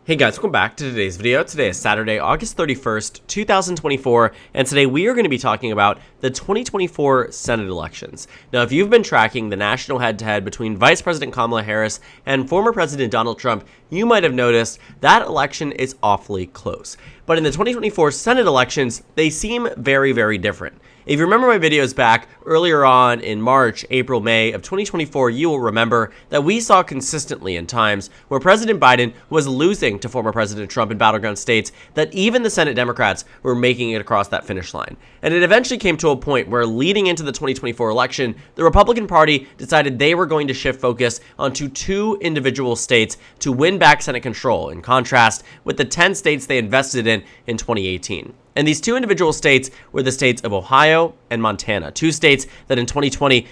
Hey guys, welcome back to today's video. Today is Saturday, August 31st, 2024, and today we are going to be talking about the 2024 Senate elections. Now, if you've been tracking the national head-to-head between Vice President Kamala Harris and former President Donald Trump, you might have noticed that election is awfully close. But in the 2024 Senate elections, they seem very, very different. If you remember my videos back earlier on in March, April, May of 2024, you will remember that we saw consistently in times where President Biden was losing to former President Trump in battleground states that even the Senate Democrats were making it across that finish line. And it eventually came to a point where leading into the 2024 election, the Republican Party decided they were going to shift focus onto two individual states to win back Senate control, in contrast with the 10 states they invested in 2018. And these two individual states were the states of Ohio and Montana, two states that in 2020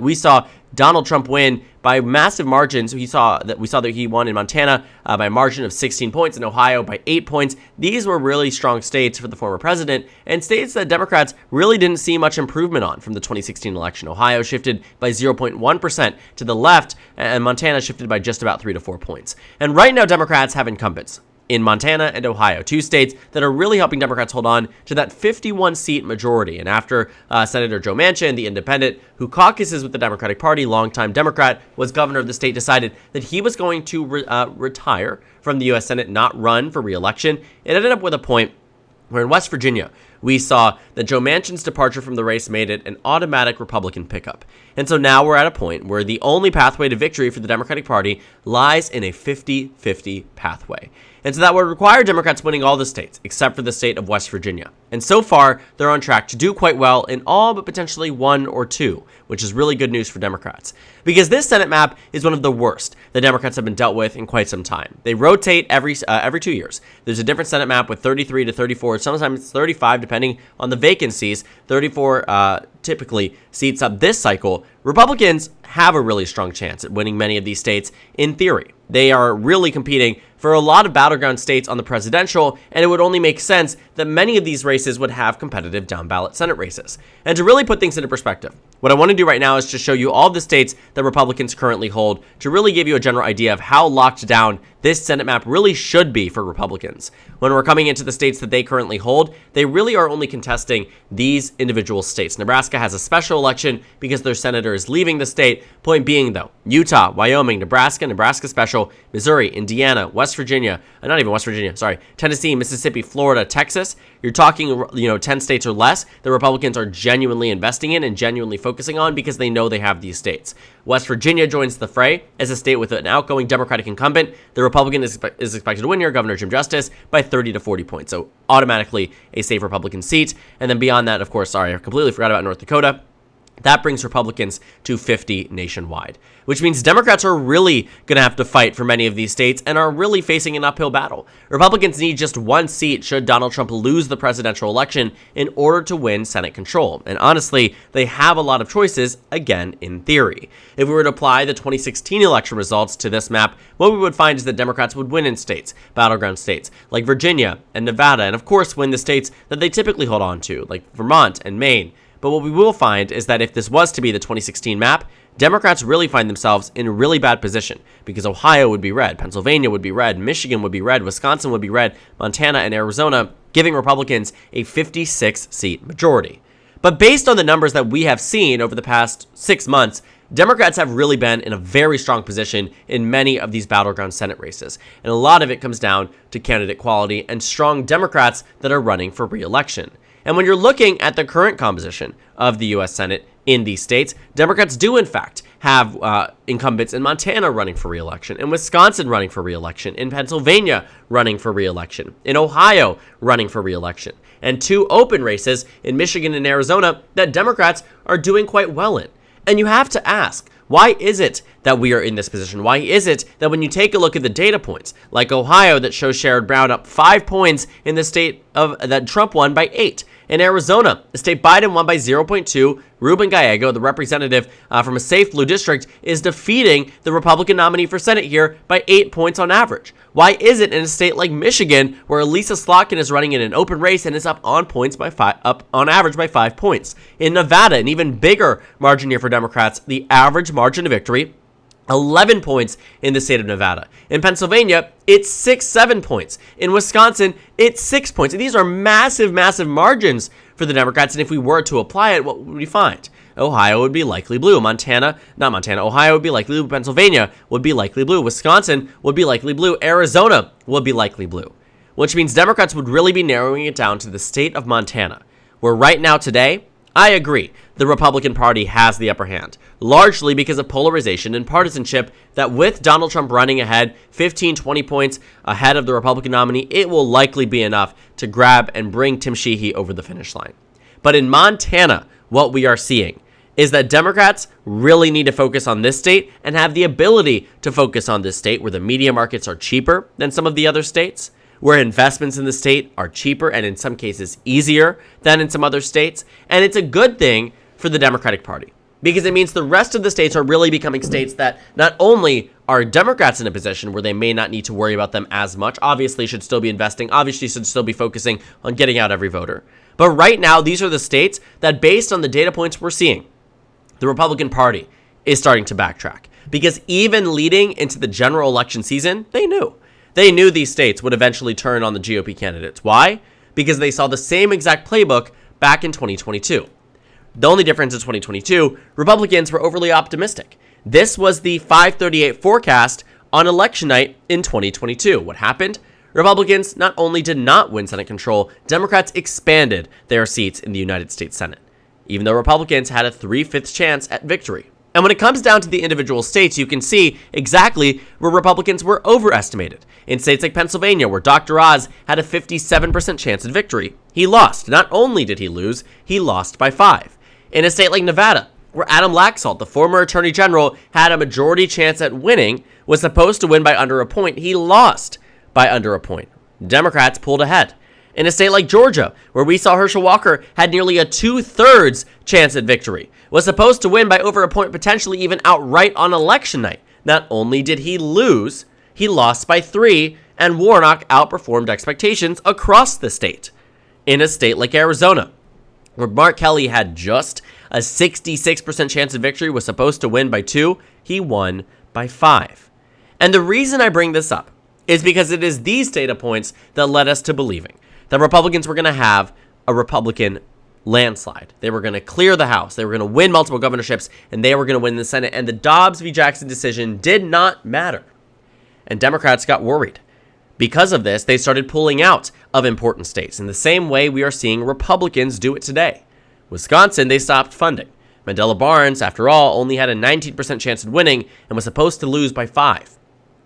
we saw Donald Trump win by massive margins. We saw that he won in Montana by a margin of 16 points, in Ohio by 8 points. These were really strong states for the former president, and states that Democrats really didn't see much improvement on from the 2016 election. Ohio shifted by 0.1% to the left, and Montana shifted by just about 3 to 4 points. And right now, Democrats have incumbents in Montana and Ohio, two states that are really helping Democrats hold on to that 51-seat majority. And after Senator Joe Manchin, the independent who caucuses with the Democratic Party, longtime Democrat, was governor of the state, decided that he was going to retire from the U.S. Senate, not run for re-election. It ended up with a point where in West Virginia, we saw that Joe Manchin's departure from the race made it an automatic Republican pickup. And so now we're at a point where the only pathway to victory for the Democratic Party lies in a 50-50 pathway. And so that would require Democrats winning all the states, except for the state of West Virginia. And so far, they're on track to do quite well in all but potentially one or two, which is really good news for Democrats. Because this Senate map is one of the worst the Democrats have been dealt with in quite some time. They rotate every 2 years. There's a different Senate map with 33 to 34, sometimes it's 35 depending on the vacancies. 34 typically seats up this cycle. Republicans have a really strong chance at winning many of these states in theory. They are really competing for a lot of battleground states on the presidential, and it would only make sense that many of these races would have competitive down-ballot Senate races. And to really put things into perspective, what I want to do right now is to show you all the states that Republicans currently hold to really give you a general idea of how locked down this Senate map really should be for Republicans. When we're coming into the states that they currently hold, they really are only contesting these individual states. Nebraska has a special election because their senator is leaving the state. Point being, though, Utah, Wyoming, Nebraska special, Missouri, Indiana, West Virginia, not even West Virginia, sorry, Tennessee, Mississippi, Florida, Texas. You're talking, 10 states or less the Republicans are genuinely investing in and genuinely focusing on because they know they have these states. West Virginia joins the fray as a state with an outgoing Democratic incumbent. The Republican is expected to win here, Governor Jim Justice, by 30 to 40 points. So automatically a safe Republican seat. And then beyond that, of course, I completely forgot about North Dakota. That brings Republicans to 50 nationwide, which means Democrats are really going to have to fight for many of these states and are really facing an uphill battle. Republicans need just one seat should Donald Trump lose the presidential election in order to win Senate control. And honestly, they have a lot of choices, again, in theory. If we were to apply the 2016 election results to this map, what we would find is that Democrats would win in states, battleground states, like Virginia and Nevada, and of course win the states that they typically hold on to, like Vermont and Maine. But what we will find is that if this was to be the 2016 map, Democrats really find themselves in a really bad position because Ohio would be red, Pennsylvania would be red, Michigan would be red, Wisconsin would be red, Montana and Arizona, giving Republicans a 56-seat majority. But based on the numbers that we have seen over the past 6 months, Democrats have really been in a very strong position in many of these battleground Senate races. And a lot of it comes down to candidate quality and strong Democrats that are running for re-election. And when you're looking at the current composition of the U.S. Senate in these states, Democrats do, in fact, have incumbents in Montana running for re-election, in Wisconsin running for re-election, in Pennsylvania running for re-election, in Ohio running for re-election, and two open races in Michigan and Arizona that Democrats are doing quite well in. And you have to ask, why is it that we are in this position? Why is it that when you take a look at the data points, like Ohio that shows Sherrod Brown up 5 points in the state of that Trump won by 8, In Arizona, the state Biden won by 0.2. Ruben Gallego, the representative from a safe blue district, is defeating the Republican nominee for Senate here by 8 points on average. Why is it in a state like Michigan, where Lisa Slotkin is running in an open race and is up on points by up on average by 5 points? In Nevada, an even bigger margin here for Democrats, the average margin of victory 11 points in the state of Nevada. In Pennsylvania, it's 7 points. In Wisconsin, it's 6 points. And these are massive, massive margins for the Democrats. And if we were to apply it, what would we find? Ohio would be likely blue. Ohio would be likely blue. Pennsylvania would be likely blue. Wisconsin would be likely blue. Arizona would be likely blue. Which means Democrats would really be narrowing it down to the state of Montana, where right now today, I agree, the Republican Party has the upper hand, largely because of polarization and partisanship that with Donald Trump running ahead 15, 20 points ahead of the Republican nominee, it will likely be enough to grab and bring Tim Sheehy over the finish line. But in Montana, what we are seeing is that Democrats really need to focus on this state and have the ability to focus on this state where the media markets are cheaper than some of the other states, where investments in the state are cheaper and in some cases easier than in some other states. And it's a good thing for the Democratic Party because it means the rest of the states are really becoming states that not only are Democrats in a position where they may not need to worry about them as much, obviously should still be investing, obviously should still be focusing on getting out every voter. But right now, these are the states that based on the data points we're seeing, the Republican Party is starting to backtrack because even leading into the general election season, they knew these states would eventually turn on the GOP candidates. Why? Because they saw the same exact playbook back in 2022. The only difference in 2022, Republicans were overly optimistic. This was the 538 forecast on election night in 2022. What happened? Republicans not only did not win Senate control, Democrats expanded their seats in the United States Senate, even though Republicans had a 3/5 chance at victory. And when it comes down to the individual states, you can see exactly where Republicans were overestimated. In states like Pennsylvania, where Dr. Oz had a 57% chance at victory, he lost. Not only did he lose, he lost by 5. In a state like Nevada, where Adam Laxalt, the former attorney general, had a majority chance at winning, was supposed to win by under a point, he lost by under a point. Democrats pulled ahead. In a state like Georgia, where we saw Herschel Walker had nearly a 2/3 chance at victory, was supposed to win by over a point, potentially even outright on election night. Not only did he lose, he lost by 3, and Warnock outperformed expectations across the state. In a state like Arizona, where Mark Kelly had just a 66% chance of victory, was supposed to win by 2, he won by 5. And the reason I bring this up is because it is these data points that led us to believing that Republicans were going to have a Republican landslide. They were going to clear the House. They were going to win multiple governorships, and they were going to win the Senate. And the Dobbs v. Jackson decision did not matter. And Democrats got worried. Because of this, they started pulling out of important states in the same way we are seeing Republicans do it today. Wisconsin, they stopped funding. Mandela Barnes, after all, only had a 19% chance of winning and was supposed to lose by 5.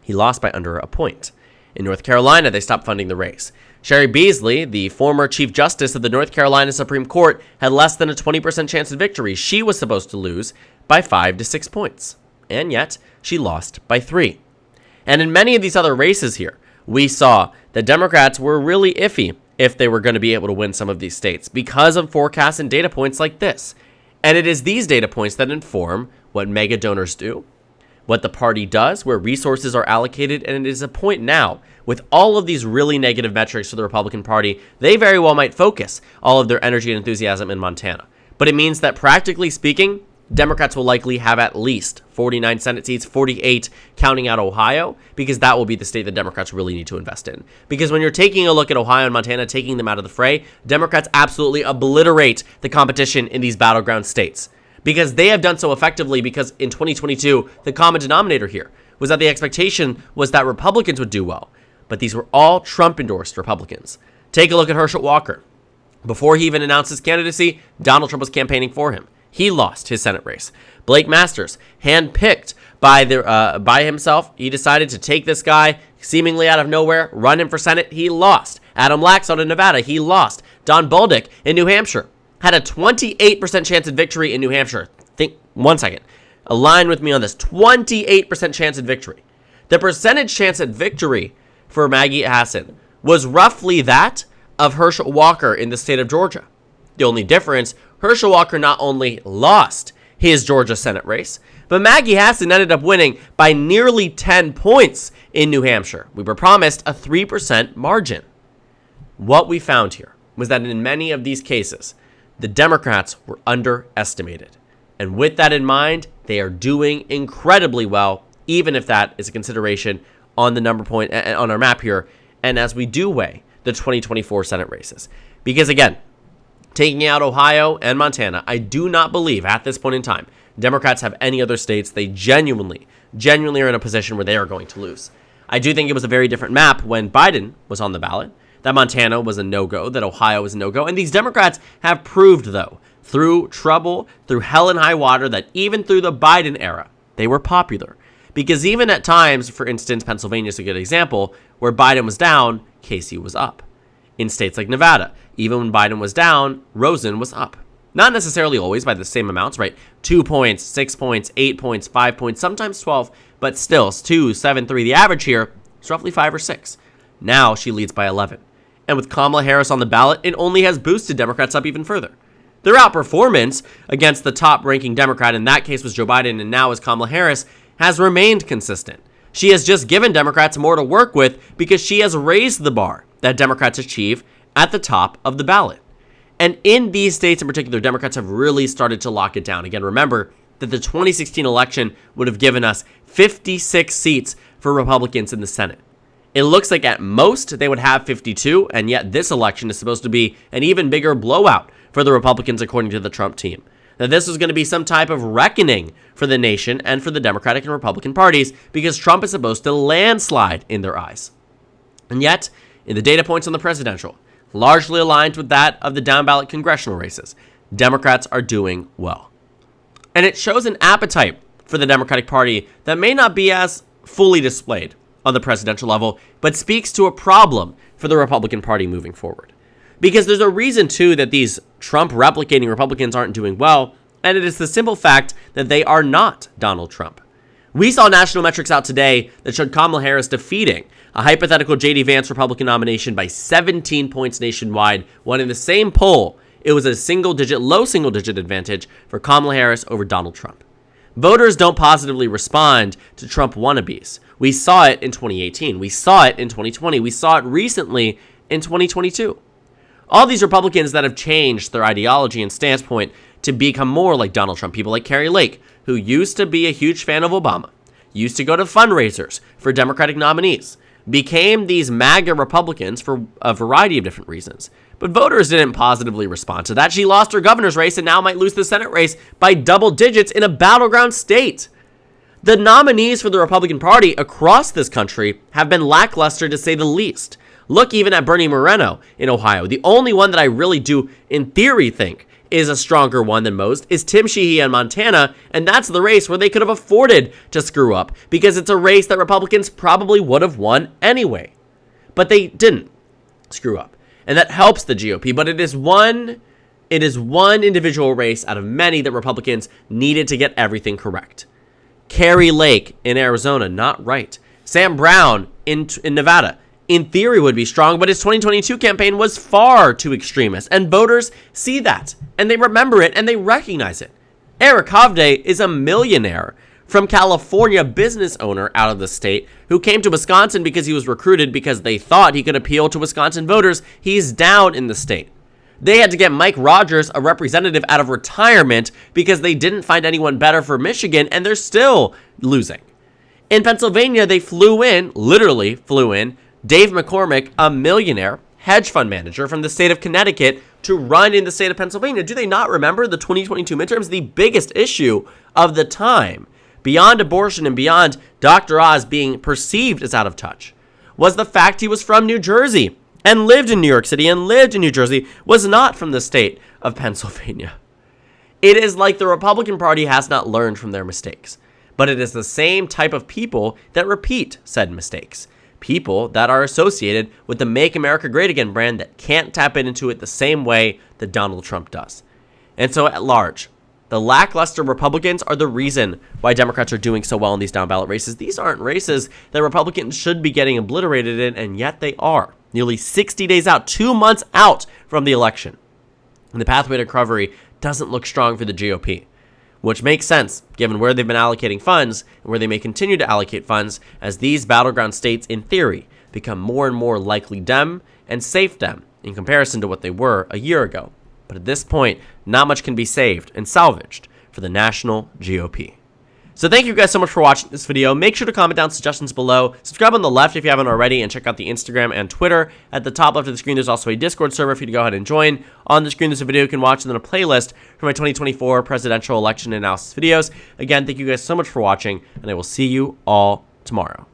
He lost by under a point. In North Carolina, they stopped funding the race. Sherry Beasley, the former Chief Justice of the North Carolina Supreme Court, had less than a 20% chance of victory. She was supposed to lose by 5 to 6 points. And yet, she lost by 3. And in many of these other races here, we saw that Democrats were really iffy if they were going to be able to win some of these states because of forecasts and data points like this. And it is these data points that inform what mega donors do, what the party does, where resources are allocated, and it is a point now, with all of these really negative metrics for the Republican Party, they very well might focus all of their energy and enthusiasm in Montana. But it means that practically speaking, Democrats will likely have at least 49 Senate seats, 48 counting out Ohio, because that will be the state that Democrats really need to invest in. Because when you're taking a look at Ohio and Montana, taking them out of the fray, Democrats absolutely obliterate the competition in these battleground states. Because they have done so effectively, because in 2022, the common denominator here was that the expectation was that Republicans would do well. But these were all Trump-endorsed Republicans. Take a look at Herschel Walker. Before he even announced his candidacy, Donald Trump was campaigning for him. He lost his Senate race. Blake Masters, handpicked by himself, he decided to take this guy seemingly out of nowhere, run him for Senate. He lost. Adam Laxalt in Nevada, he lost. Don Bolduc in New Hampshire had a 28% chance of victory in New Hampshire. Think 1 second. Align with me on this. 28% chance at victory. The percentage chance at victory for Maggie Hassan was roughly that of Herschel Walker in the state of Georgia. The only difference, Herschel Walker not only lost his Georgia Senate race, but Maggie Hassan ended up winning by nearly 10 points in New Hampshire. We were promised a 3% margin. What we found here was that in many of these cases, the Democrats were underestimated. And with that in mind, they are doing incredibly well even if that is a consideration on the number point on our map here, and as we do weigh the 2024 Senate races. Because again, taking out Ohio and Montana, I do not believe at this point in time Democrats have any other states they genuinely are in a position where they are going to lose. I do think it was a very different map when Biden was on the ballot, that Montana was a no-go, that Ohio was a no-go. And these Democrats have proved, though, through trouble, through hell and high water, that even through the Biden era, they were popular. Because even at times, for instance, Pennsylvania is a good example, where Biden was down, Casey was up. In states like Nevada, even when Biden was down, Rosen was up. Not necessarily always by the same amounts, right? 2 points, 6 points, 8 points, 5 points, sometimes 12, but still, 2, 7, 3. The average here is roughly 5 or 6. Now she leads by 11. And with Kamala Harris on the ballot, it only has boosted Democrats up even further. Their outperformance against the top-ranking Democrat, in that case was Joe Biden, and now is Kamala Harris, has remained consistent. She has just given Democrats more to work with because she has raised the bar that Democrats achieve at the top of the ballot. And in these states in particular, Democrats have really started to lock it down. Again, remember that the 2016 election would have given us 56 seats for Republicans in the Senate. It looks like at most they would have 52, and yet this election is supposed to be an even bigger blowout for the Republicans, according to the Trump team. That this was going to be some type of reckoning for the nation and for the Democratic and Republican parties because Trump is supposed to landslide in their eyes. And yet, in the data points on the presidential, largely aligned with that of the down-ballot congressional races, Democrats are doing well. And it shows an appetite for the Democratic Party that may not be as fully displayed on the presidential level, but speaks to a problem for the Republican Party moving forward. Because there's a reason, too, that these Trump-replicating Republicans aren't doing well, and it is the simple fact that they are not Donald Trump. We saw national metrics out today that showed Kamala Harris defeating a hypothetical J.D. Vance Republican nomination by 17 points nationwide, when in the same poll, it was a low single-digit advantage for Kamala Harris over Donald Trump. Voters don't positively respond to Trump wannabes. We saw it in 2018. We saw it in 2020. We saw it recently in 2022. All these Republicans that have changed their ideology and standpoint to become more like Donald Trump, people like Kari Lake, who used to be a huge fan of Obama, used to go to fundraisers for Democratic nominees, became these MAGA Republicans for a variety of different reasons. But voters didn't positively respond to that. She lost her governor's race and now might lose the Senate race by double digits in a battleground state. The nominees for the Republican Party across this country have been lackluster, to say the least. Look even at Bernie Moreno in Ohio. The only one that I really do, in theory, think is a stronger one than most is Tim Sheehy in Montana, and that's the race where they could have afforded to screw up because it's a race that Republicans probably would have won anyway. But they didn't screw up, and that helps the GOP, but it is one individual race out of many that Republicans needed to get everything correct. Kari Lake in Arizona, not right. Sam Brown in Nevada, in theory would be strong, but his 2022 campaign was far too extremist, and voters see that, and they remember it, and they recognize it. Eric Hovde is a millionaire from California, business owner out of the state, who came to Wisconsin because he was recruited because they thought he could appeal to Wisconsin voters. He's down in the state. They had to get Mike Rogers, a representative, out of retirement because they didn't find anyone better for Michigan, and they're still losing. In Pennsylvania, they literally flew in, Dave McCormick, a millionaire hedge fund manager from the state of Connecticut, to run in the state of Pennsylvania. Do they not remember the 2022 midterms? The biggest issue of the time, beyond abortion and beyond Dr. Oz being perceived as out of touch, was the fact he was from New Jersey and lived in New York City and lived in New Jersey, was not from the state of Pennsylvania. It is like the Republican Party has not learned from their mistakes, but it is the same type of people that repeat said mistakes. People that are associated with the Make America Great Again brand that can't tap into it the same way that Donald Trump does. And so at large, the lackluster Republicans are the reason why Democrats are doing so well in these down-ballot races. These aren't races that Republicans should be getting obliterated in, and yet they are. Nearly 60 days out, 2 months out from the election. And the pathway to recovery doesn't look strong for the GOP, which makes sense given where they've been allocating funds and where they may continue to allocate funds as these battleground states, in theory, become more and more likely Dem and safe Dem in comparison to what they were a year ago. But at this point, not much can be saved and salvaged for the national GOP. So thank you guys so much for watching this video. Make sure to comment down suggestions below. Subscribe on the left if you haven't already, and check out the Instagram and Twitter. At the top left of the screen, there's also a Discord server for you to go ahead and join. On the screen, there's a video you can watch, and then a playlist for my 2024 presidential election analysis videos. Again, thank you guys so much for watching, and I will see you all tomorrow.